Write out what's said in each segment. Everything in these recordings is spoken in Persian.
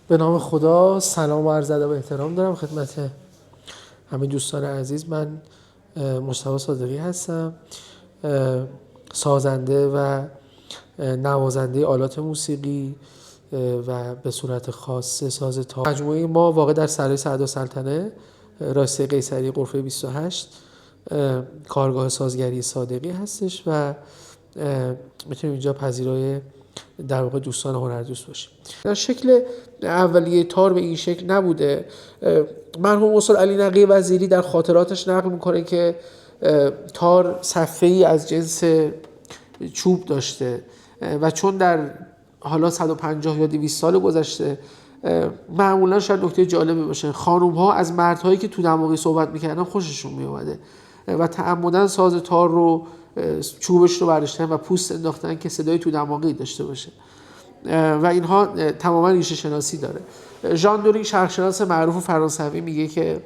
به نام خدا، سلام و عرض ادب و احترام دارم خدمت همه دوستان عزیز. من مجتبی صادقی هستم، سازنده و نوازنده آلات موسیقی و به صورت خاص ساز تار. مجموعه ما واقع در سرای سعدالسلطنه، راسته قیصری غرفه 28، کارگاه سازگری صادقی هستش و میتونیم اینجا پذیرای در واقع دوستان هنردوست باشیم. در شکل اولیه تار به این شکل نبوده. مرحوم استاد علی نقی وزیری در خاطراتش نقل میکنه که تار صفحه‌ای از جنس چوب داشته و چون در حالا 150 یا 200 سال گذشته معمولا شاید نکته جالبی باشه، خانوم‌ها از مردهایی که تو دماغی صحبت میکردن خوششون میومده و تعمدن ساز تار رو چوبش رو برداشتن و پوست انداختن که صدای تو دماغی داشته باشه و اینها تماما ریشه شناسی داره. ژان دوری شرقشناس معروف فرانسوی میگه که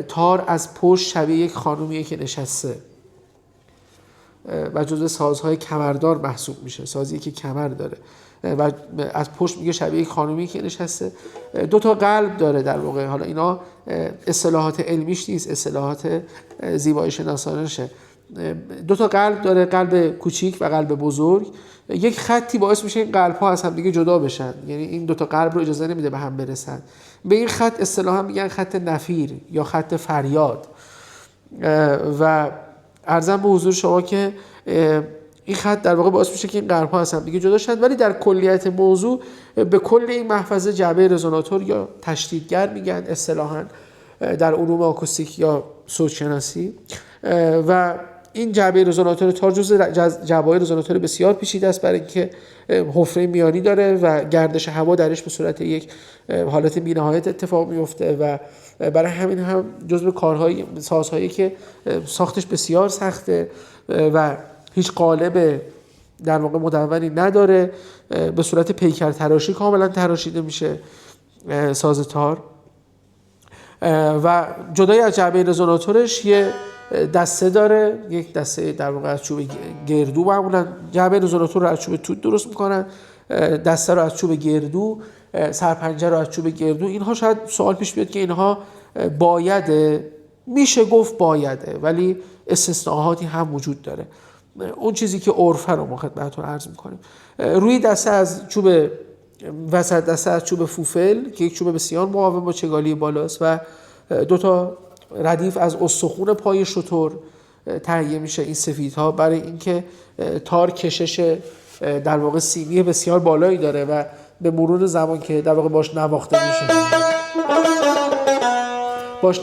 تار از پشت شبیه یک خانومیه که نشسته و جزو سازهای کمردار محسوب میشه، سازی که کمر داره و از پشت میگه شبیه یک خانومی که نشسته. 2 تا قلب داره در واقع. حالا اینا اصطلاحات علمیش نیست، اصطلاحات زیبایی شناسانشه. 2 تا قلب داره، قلب کوچیک و قلب بزرگ. یک خطی باعث میشه این قلب ها از هم دیگه جدا بشن، یعنی این 2 تا قلب رو اجازه نمیده به هم برسن. به این خط اصطلاحا میگن خط نفیر یا خط فریاد و عرضم به حضور شما که این خط در واقع باعث میشه که این قلب‌ها از هم دیگه جدا شن. ولی در کلیت موضوع به کل این محفظه جعبه رزوناتور یا تشدیدگر میگن اصطلاحاً در علوم آکوستیک یا صوت شناسی و این جعبه رزوناتور تار جزو جعبه‌های رزوناتور بسیار پیچیده است، برای اینکه حفره میانی داره و گردش هوا درش به صورت یک حالت بی‌نهایت اتفاق میفته و برای همین هم جزو کارهای سازهایی که ساختش بسیار سخته و هیچ قالب در واقع مدونی نداره، به صورت پیکر تراشی کاملا تراشیده میشه ساز تار و جدای از جعبه رزوناتورش یه دسته داره، یک دسته در واقع از چوب گردو. معمولا جعبه رزوناتور رو از چوب توت درست میکنن، دسته رو از چوب گردو، سرپنجه رو از چوب گردو. اینها شاید سوال پیش بیاد که اینها بایده، میشه گفت بایده، ولی استثناءاتی هم وجود داره. اون چیزی که عرفه رو ما خدمتتون عرض میکنیم. روی دسته از چوب وسط دسته از چوب فوفل که یک چوب بسیار مقاوم با چگالی بالاست و 2 تا ردیف از استخون پای شتر تهیه میشه این سفیدها، برای اینکه تار کشش در واقع سیمی بسیار بالایی داره و به مرور زمان که در واقع باش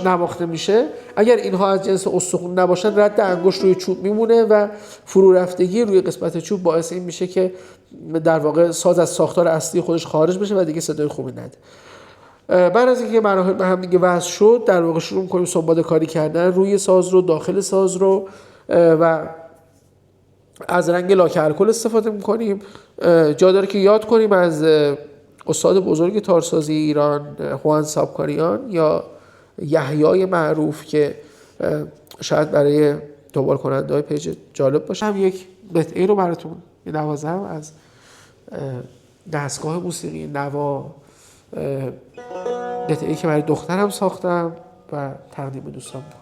نواخته میشه اگر اینها از جنس استخون نباشن رد انگشت روی چوب میمونه و فرو رفتگی روی قسمت چوب باعث این میشه که در واقع ساز از ساختار اصلی خودش خارج بشه و دیگه صدای خوبی نده. بعد از اینکه مراحل به هم دیگه وصل شد در واقع شروع می‌کنیم سنباد کاری کردن روی ساز رو، داخل ساز رو و از رنگ لاک الکل استفاده می‌کنیم. جا داره که یاد کنیم از استاد بزرگ تارسازی ایران خوان سابکاریان یا یحیای معروف که شاید برای دنبال کننده‌های پیج جالب باشه. هم یک قطعه رو براتون می‌نوازم از دستگاه موسیقی نوا، قطعه‌ای که برای دخترم ساختم و تقدیم دوستان می‌کنم.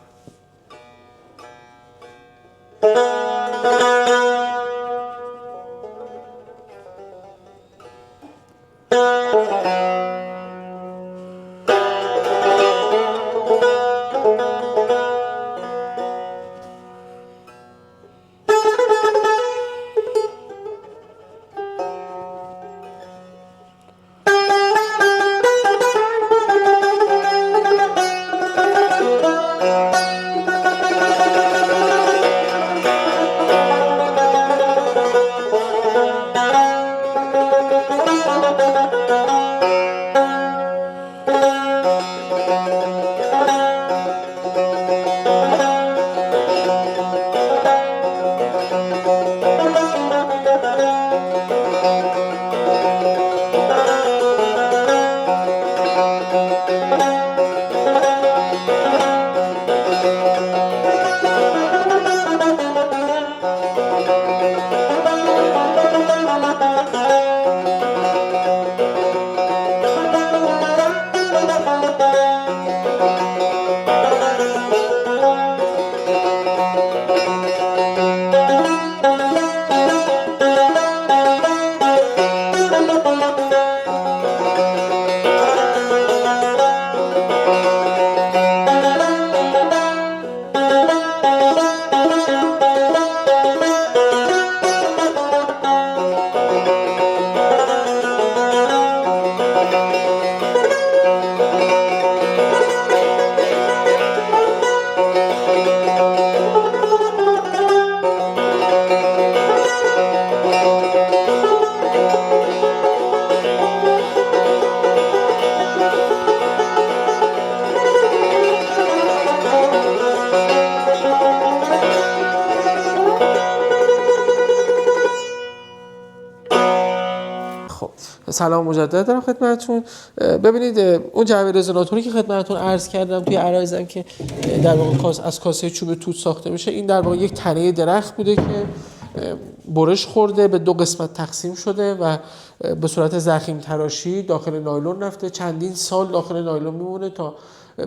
سلام مجدد دارم خدمتتون. ببینید اون جعبه رزوناتوری که خدمتتون عرض کردم توی عرایزم که در واقع از کاسه چوب توت ساخته میشه، این در واقع یک تنه درخت بوده که برش خورده، به 2 قسمت تقسیم شده و به صورت ضخیم تراشی داخل نایلون رفته. چندین سال داخل نایلون میمونه تا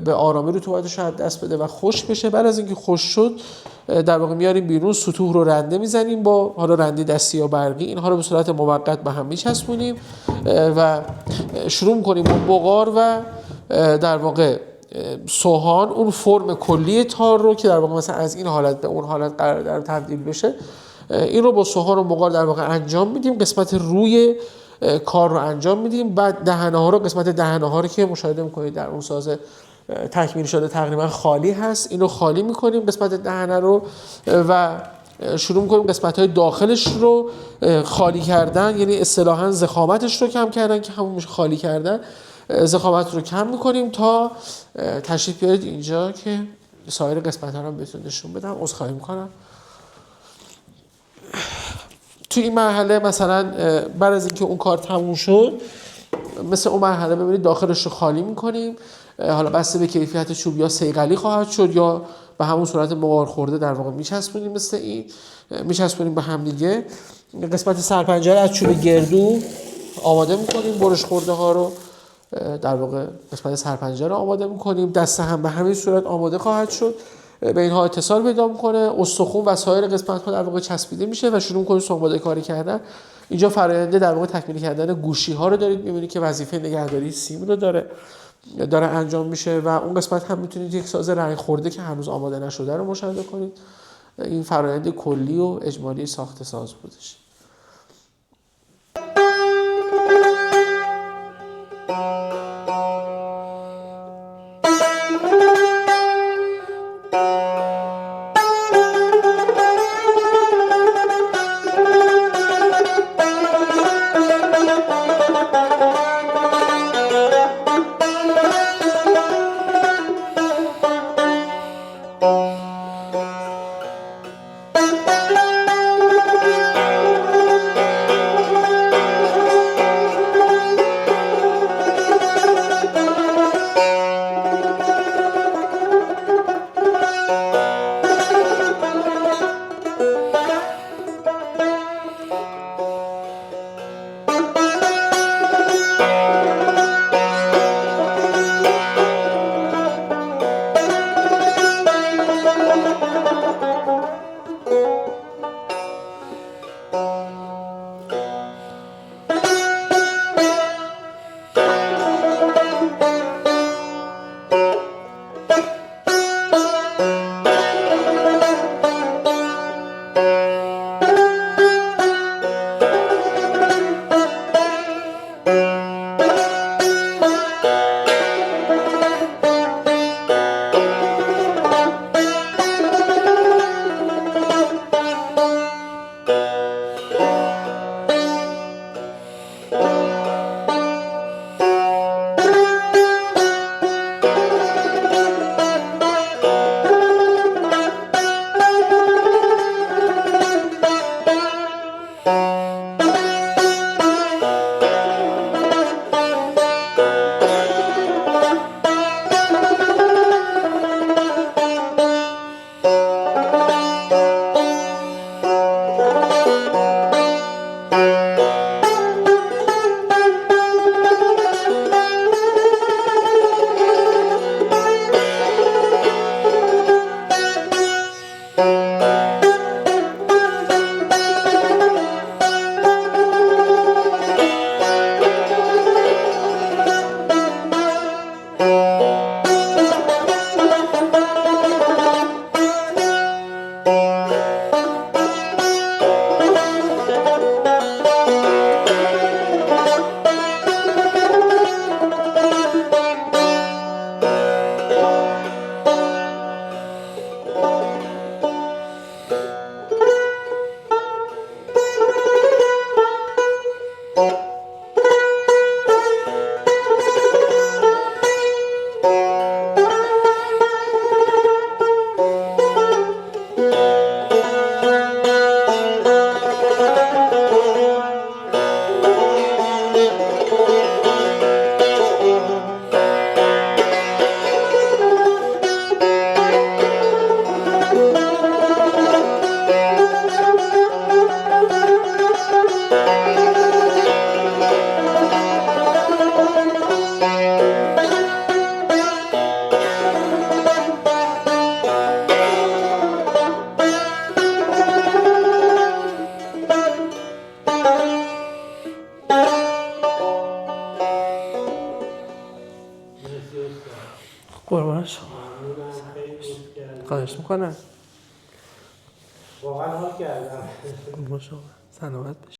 به آرامی رطوبتش رو از دست بده و خشک بشه. بعد از اینکه خشک شد در واقع میاریم بیرون، سطوح رو رنده میزنیم با حالا رنده دستی یا برقی، اینها رو به صورت موقت به هم میچسبونیم و شروع می‌کنیم با بغار و در واقع سوهان اون فرم کلی تار رو که در واقع مثلا از این حالت به اون حالت قرار داره تبدیل بشه، این رو با سوهان و بغار در واقع انجام میدیم. قسمت روی کار رو انجام میدیم. بعد دهنه ها رو، قسمت دهنه ها رو که مشاهده میکنید در اون ساز تکمیل شده تقریبا خالی هست، اینو خالی میکنیم قسمت دهنه رو و شروع میکنیم قسمت های داخلش رو خالی کردن، یعنی اصطلاحاً ضخامتش رو کم کردن که همون میشه خالی کردن. ضخامت رو کم میکنیم تا تشریف بیارید اینجا که سایر قسمت ها رو بهتون نشون بدم. عذرخواهی میکنم. تو این مرحله مثلا بعد از اینکه اون کار تموم شد، مثل اون مرحله ببینید داخلش رو خالی میکنیم. حالا بسته به کیفیت چوب یا صیقلی خواهد شد یا به همون صورت مغار خورده در واقع میچسبونیم، مثل این میچسبونیم به هم دیگه. قسمت سرپنجره از چوب گردو آماده میکنیم، برش خورده ها رو در واقع قسمت سرپنجره آماده میکنیم. دسته هم به همین صورت آماده خواهد شد، به اینها اتصال پیدا میکنه، استخوان و سایر قسمت ها در واقع چسبیده میشه و شروع میکنیم سنباده کاری کردن. اینجا فراینده در واقع تکمیل کردن گوشی ها رو دارید میبینید که وظیفه نگهداری سیم رو داره انجام میشه و اون قسمت هم میتونید یک ساز رنگ خورده که هنوز آماده نشده رو مشاهده کنید. این فرآیند کلی و اجمالی ساخت ساز بودش. قربان شما. خواهش میکنم. واقعا حال کردم. قربان شما. سلامت باشی.